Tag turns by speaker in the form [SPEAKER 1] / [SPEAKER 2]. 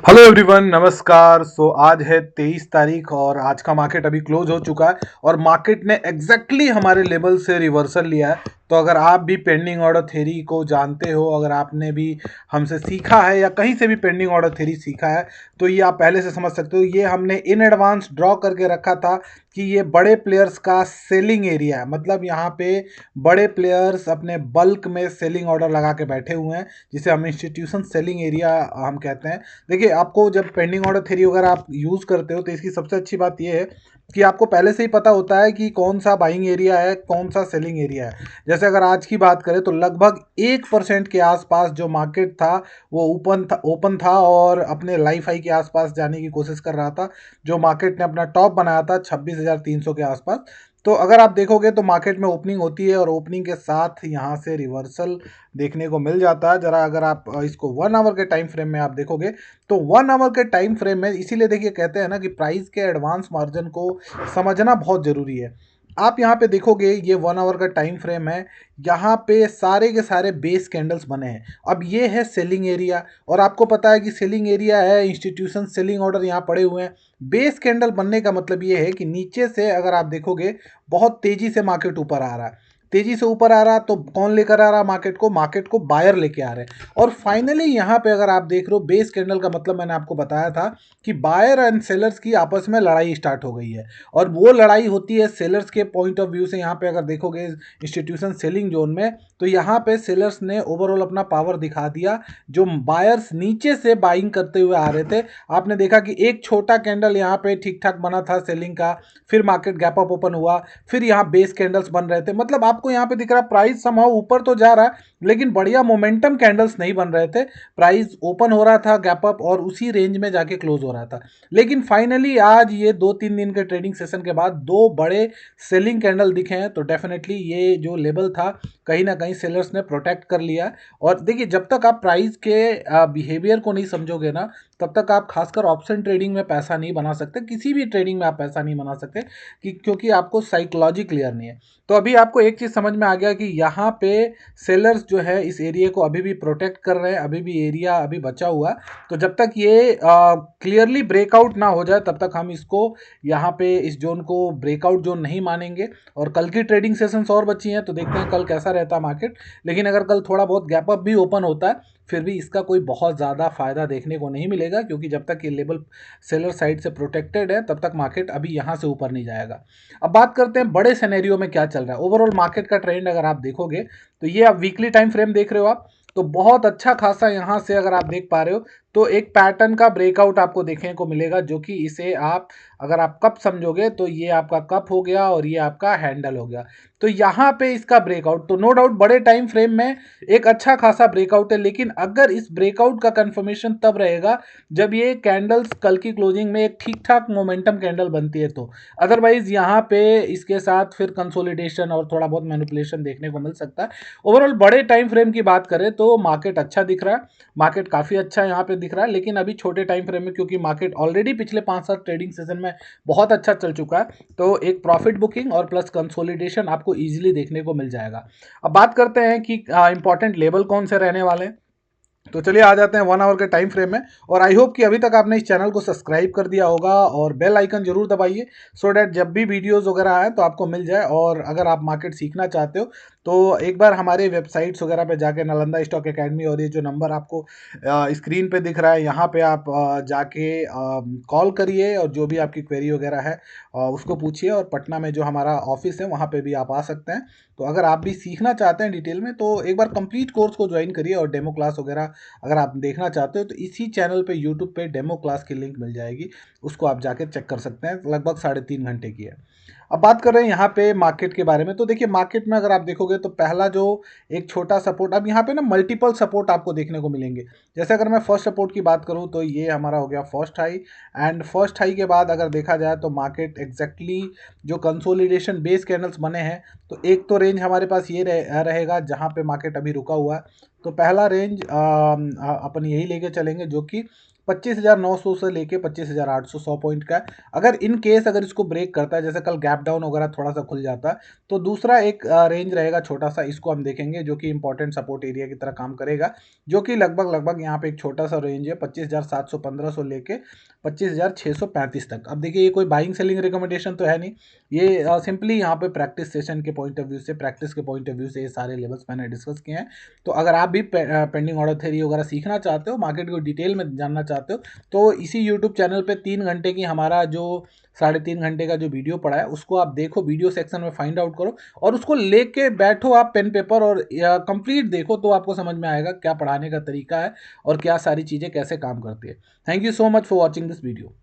[SPEAKER 1] Hello everyone, नमस्कार। आज है 23 तारीख और आज का मार्केट अभी क्लोज हो चुका है और मार्केट ने एग्जैक्टली हमारे लेवल से रिवर्सल लिया है। तो अगर आप भी पेंडिंग ऑर्डर थ्योरी को जानते हो, अगर आपने भी हमसे सीखा है या कहीं से भी पेंडिंग ऑर्डर थ्योरी सीखा है, तो ये आप पहले से समझ सकते हो। ये हमने इन एडवांस ड्रॉ करके रखा था कि ये बड़े प्लेयर्स का सेलिंग एरिया है। मतलब यहाँ पे बड़े प्लेयर्स अपने बल्क में सेलिंग ऑर्डर लगा के बैठे हुए हैं, जिसे हम इंस्टीट्यूशन सेलिंग एरिया हम कहते हैं। देखिए, आपको जब पेंडिंग ऑर्डर थ्योरी वगैरह आप यूज़ करते हो तो इसकी सबसे अच्छी बात यह है कि आपको पहले से ही पता होता है कि कौन सा बाइंग एरिया है, कौन सा सेलिंग एरिया है। जैसे अगर आज की बात करें तो लगभग 1% के आसपास जो मार्केट था वो ओपन था और अपने लाइफ हाई के आसपास जाने की कोशिश कर रहा था। जो मार्केट ने अपना टॉप बनाया था 26,300 के आसपास। तो अगर आप देखोगे तो मार्केट में ओपनिंग होती है और ओपनिंग के साथ यहाँ से रिवर्सल देखने को मिल जाता है। जरा अगर आप इसको 1 आवर के टाइम फ्रेम में आप देखोगे तो 1 आवर के टाइम फ्रेम में, इसीलिए देखिए कहते हैं ना कि प्राइस के एडवांस मार्जिन को समझना बहुत ज़रूरी है। आप यहाँ पे देखोगे ये 1 आवर का टाइम फ्रेम है। यहाँ पे सारे के सारे बेस कैंडल्स बने हैं। अब ये है सेलिंग एरिया और आपको पता है कि सेलिंग एरिया है, इंस्टीट्यूशन सेलिंग ऑर्डर यहाँ पड़े हुए हैं। बेस कैंडल बनने का मतलब ये है कि नीचे से अगर आप देखोगे बहुत तेजी से मार्केट ऊपर आ रहा है। तेजी से ऊपर आ रहा तो कौन लेकर आ रहा मार्केट को बायर लेके आ रहे हैं। और फाइनली यहाँ पे अगर आप देख रहे हो बेस कैंडल का मतलब मैंने आपको बताया था कि बायर एंड सेलर्स की आपस में लड़ाई स्टार्ट हो गई है। और वो लड़ाई होती है सेलर्स के पॉइंट ऑफ व्यू से। यहाँ पे अगर देखोगे इंस्टीट्यूशन सेलिंग जोन में, तो यहाँ पे सेलर्स ने ओवरऑल अपना पावर दिखा दिया। जो बायर्स नीचे से बाइंग करते हुए आ रहे थे, आपने देखा कि एक छोटा कैंडल यहाँ पे ठीक ठाक बना था सेलिंग का, फिर मार्केट गैप अप ओपन हुआ, फिर यहाँ बेस कैंडल्स बन रहे थे। मतलब आपको यहाँ पे दिख रहा है प्राइस समहाउ ऊपर तो जा रहा है लेकिन बढ़िया मोमेंटम कैंडल्स नहीं बन रहे थे। प्राइस ओपन हो रहा था गैप अप और उसी रेंज में जाके क्लोज हो रहा था। लेकिन फाइनली आज ये 2-3 दिन के ट्रेडिंग सेशन के बाद दो बड़े सेलिंग कैंडल दिखे हैं। तो डेफिनेटली ये जो लेवल था कहीं ना कहीं सेलर्स ने प्रोटेक्ट कर लिया। और देखिए, जब तक आप प्राइस के बिहेवियर को नहीं समझोगे ना, तब तक आप खासकर ऑप्शन ट्रेडिंग में पैसा नहीं बना सकते। किसी भी ट्रेडिंग में आप पैसा नहीं बना सकते क्योंकि आपको साइकोलॉजी क्लियर नहीं है। तो अभी आपको एक चीज़ समझ में आ गया कि यहाँ पे सेलर्स जो है इस एरिया को अभी भी प्रोटेक्ट कर रहे हैं, अभी भी एरिया अभी बचा हुआ है। तो जब तक ये क्लियरली ब्रेकआउट ना हो जाए तब तक हम इसको यहाँ पे इस जोन को ब्रेकआउट जोन नहीं मानेंगे। और कल की ट्रेडिंग सेशंस और बची हैं तो देखते हैं कल कैसा रहता है मार्केट। लेकिन अगर कल थोड़ा बहुत गैप अप भी ओपन होता है, फिर भी इसका कोई बहुत ज़्यादा फायदा देखने को नहीं मिलेगा, क्योंकि जब तक ये लेवल सेलर साइड से प्रोटेक्टेड है तब तक मार्केट अभी यहाँ से ऊपर नहीं जाएगा। अब बात करते हैं बड़े सिनेरियो में क्या चल रहा है। ओवरऑल मार्केट का ट्रेंड अगर आप देखोगे तो ये आप वीकली टाइम फ्रेम देख रहे हो आप, तो बहुत अच्छा खासा यहाँ से अगर आप देख पा रहे हो तो एक पैटर्न का ब्रेकआउट आपको देखने को मिलेगा, जो कि इसे आप अगर आप कप समझोगे तो ये आपका कप हो गया और ये आपका हैंडल हो गया। तो यहाँ पे इसका ब्रेकआउट तो नो डाउट बड़े टाइम फ्रेम में एक अच्छा खासा ब्रेकआउट है। लेकिन अगर इस ब्रेकआउट का कंफर्मेशन तब रहेगा जब ये कैंडल्स कल की क्लोजिंग में एक ठीक ठाक मोमेंटम कैंडल बनती है तो। अदरवाइज यहाँ पे इसके साथ फिर कंसोलिडेशन और थोड़ा बहुत मैनिपुलेशन देखने को मिल सकता है। ओवरऑल बड़े टाइम फ्रेम की बात करें तो मार्केट अच्छा दिख रहा है, मार्केट काफ़ी अच्छा यहाँ पे दिख रहा है। लेकिन अभी छोटे टाइम फ्रेम में, क्योंकि मार्केट ऑलरेडी पिछले 5-7 ट्रेडिंग सेशन में बहुत अच्छा चल चुका है, तो एक प्रॉफिट बुकिंग और प्लस कंसोलिडेशन आपको इजीली देखने को मिल जाएगा। अब बात करते हैं कि इंपॉर्टेंट लेवल कौन से रहने वाले हैं। तो चलिए आ जाते हैं 1 आवर के टाइम फ्रेम में। और आई होप कि अभी तक आपने इस चैनल को सब्सक्राइब कर दिया होगा और बेल आइकन जरूर दबाइए, सो डैट जब भी वीडियोस वगैरह आए तो आपको मिल जाए। और अगर आप मार्केट सीखना चाहते हो तो एक बार हमारे वेबसाइट्स वगैरह पे जाके नालंदा स्टॉक एकेडमी, और ये जो नंबर आपको स्क्रीन पे दिख रहा है यहाँ पे आप जाके कॉल करिए और जो भी आपकी क्वेरी वगैरह है उसको पूछिए। और पटना में जो हमारा ऑफिस है वहाँ पे भी आप आ सकते हैं। तो अगर आप भी सीखना चाहते हैं डिटेल में तो एक बार कंप्लीट कोर्स को ज्वाइन करिए। और डेमो क्लास वगैरह अगर आप देखना चाहते हो तो इसी चैनल पे यूट्यूब पे डेमो क्लास की लिंक मिल जाएगी, उसको आप जाके चेक कर सकते हैं। लगभग 3.5 घंटे की है। अब बात कर रहे हैं यहाँ पे मार्केट के बारे में। तो देखिए, मार्केट में अगर आप देखोगे तो पहला जो एक छोटा सपोर्ट, अब यहाँ पे ना मल्टीपल सपोर्ट आपको देखने को मिलेंगे। जैसे अगर मैं फर्स्ट सपोर्ट की बात करूँ तो ये हमारा हो गया first high. And first high के बाद अगर देखा जाए तो मार्केट एग्जैक्टली जो कंसोलिडेशन बेस कैंडल्स बने हैं, तो एक तो रेंज हमारे पास ये रहेगा जहाँ पे मार्केट अभी रुका हुआ है। तो पहला रेंज अपन यही लेके चलेंगे जो कि 25,900 से लेके 25,800 100 पॉइंट का है। अगर इन केस अगर इसको ब्रेक करता है, जैसे कल गैप डाउन वगैरह थोड़ा सा खुल जाता है, तो दूसरा एक रेंज रहेगा छोटा सा, इसको हम देखेंगे जो कि इंपॉर्टेंट सपोर्ट एरिया की तरह काम करेगा, जो कि लगभग लगभग यहाँ पे एक छोटा सा रेंज है 25,700-1500 लेके 25,635 तक। अब देखिए ये कोई बाइंग सेलिंग रिकमेंडेशन तो है नहीं, ये सिंपली यहाँ पे प्रैक्टिस सेशन के पॉइंट ऑफ व्यू से, प्रैक्टिस के पॉइंट ऑफ व्यू से ये सारे लेवल्स मैंने डिस्कस किए हैं। तो अगर आप भी पेंडिंग ऑर्डर थ्योरी वगैरह सीखना चाहते हो, मार्केट को डिटेल में जानना चाहते हो, तो इसी यूट्यूब चैनल पे 3 घंटे की हमारा जो 3.5 घंटे का जो वीडियो पड़ा है उसको आप देखो, वीडियो सेक्शन में फाइंड आउट करो और उसको लेके बैठो आप पेन पेपर और कंप्लीट देखो, तो आपको समझ में आएगा क्या पढ़ाने का तरीका है और क्या सारी चीज़ें कैसे काम करती है। Thank you so much for watching this video.